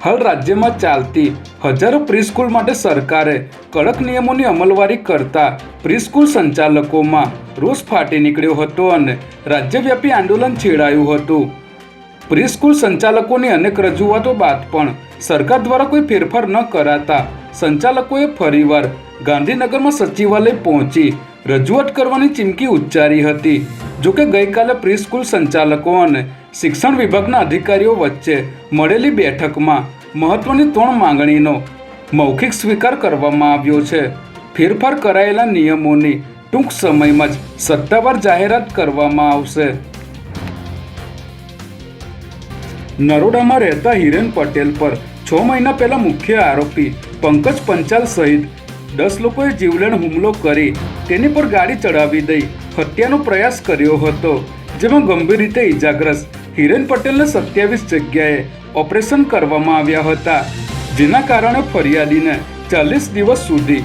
હાલ રાજ્યમાં ચાલતી હજારો પ્રીસ્કૂલ માટે સરકારે કડક નિયમોની અમલવારી કરતા પ્રીસ્કૂલ સંચાલકોમાં રોષ ફાટી નીકળ્યો હતો અને રાજ્યવ્યાપી આંદોલન છેડાયું હતું. પ્રીસ્કૂલ સંચાલકોની અનેક રજૂઆતો બાદ પણ સરકાર દ્વારા કોઈ ફેરફાર ન કરાતા સંચાલકોએ ફરીવાર ગાંધીનગરમાં સચિવાલય પહોંચી રજૂઆત કરવાની ચીમકી ઉચ્ચારી હતી. જોકે ગઈકાલે પ્રીસ્કૂલ સંચાલકો અને શિક્ષણ વિભાગના અધિકારીઓ વચ્ચે મળેલી બેઠકમાં મહત્વની 3 માંગણીનો મૌખિક સ્વીકાર કરવામાં આવ્યો છે. ફેરફાર કરાયેલા નિયમોની ટૂંક સમયમાં જ સત્તાવાર જાહેરાત કરવામાં આવશે. નરોડામાં રહેતા હિરેન પટેલ પર 6 મહિના પહેલા મુખ્ય આરોપી પંકજ પંચાલ સહિત 10 લોકોએ જીવલેણ હુમલો કરી તેની પર ગાડી ચડાવી દઈ હત્યાનો પ્રયાસ કર્યો હતો. જેમાં ગંભીર રીતે ઈજાગ્રસ્ત હિરેન પટેલને 27 જગ્યાએ ઓપરેશન કરવામાં આવ્યા હતા, જેના કારણે ફરિયાદીને 40 દિવસ સુધી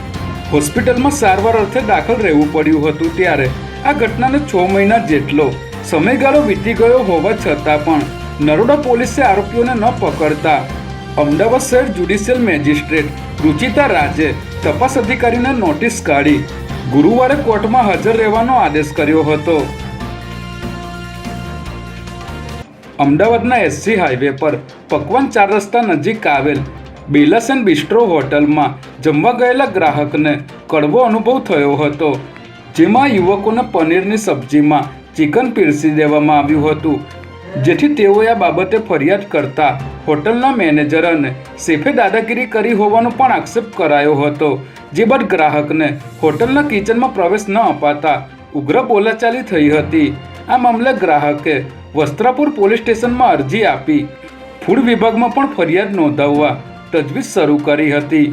હોસ્પિટલમાં સારવાર અર્થે દાખલ રહેવું પડ્યું હતું. ત્યારે આ ઘટનાને 6 મહિના જેટલો સમયગાળો વીતી ગયો હોવા છતાં પણ નરોડા પોલીસે આરોપીઓને ન પકડતા અમદાવાદ શહેર જ્યુડિશિયલ મેજિસ્ટ્રેટ રુચિતા રાજે તપાસ અધિકારીને નોટિસ કાઢી ગુરુવારે કોર્ટમાં હાજર રહેવાનો આદેશ કર્યો હતો. અમદાવાદના એસજી હાઈવે પર પકવાન 4 રસ્તા નજીક આવેલ બેલાસેન બિસ્ટ્રો હોટલમાં જમવા ગયેલા ગ્રાહકને કડવો અનુભવ થયો હતો. જેમાં યુવકોને પનીરની સબ્જીમાં ચિકન પીરસી દેવામાં આવ્યું હતું, જેથી તેઓએ આ બાબતે ફરિયાદ કરતા હોટલના મેનેજર અને શેફે દાદાગીરી કરી હોવાનો પણ આક્ષેપ કરાયો હતો. જે બાદ ગ્રાહકને હોટલના કિચનમાં પ્રવેશ ન અપાતા ઉગ્ર બોલાચાલી થઈ હતી. આ મામલે ગ્રાહકે વસ્ત્રાપુર પોલીસ સ્ટેશનમાં અરજી આપી ફૂડ વિભાગમાં પણ ફરિયાદ નોંધાવવા તજવીજ શરૂ કરી હતી.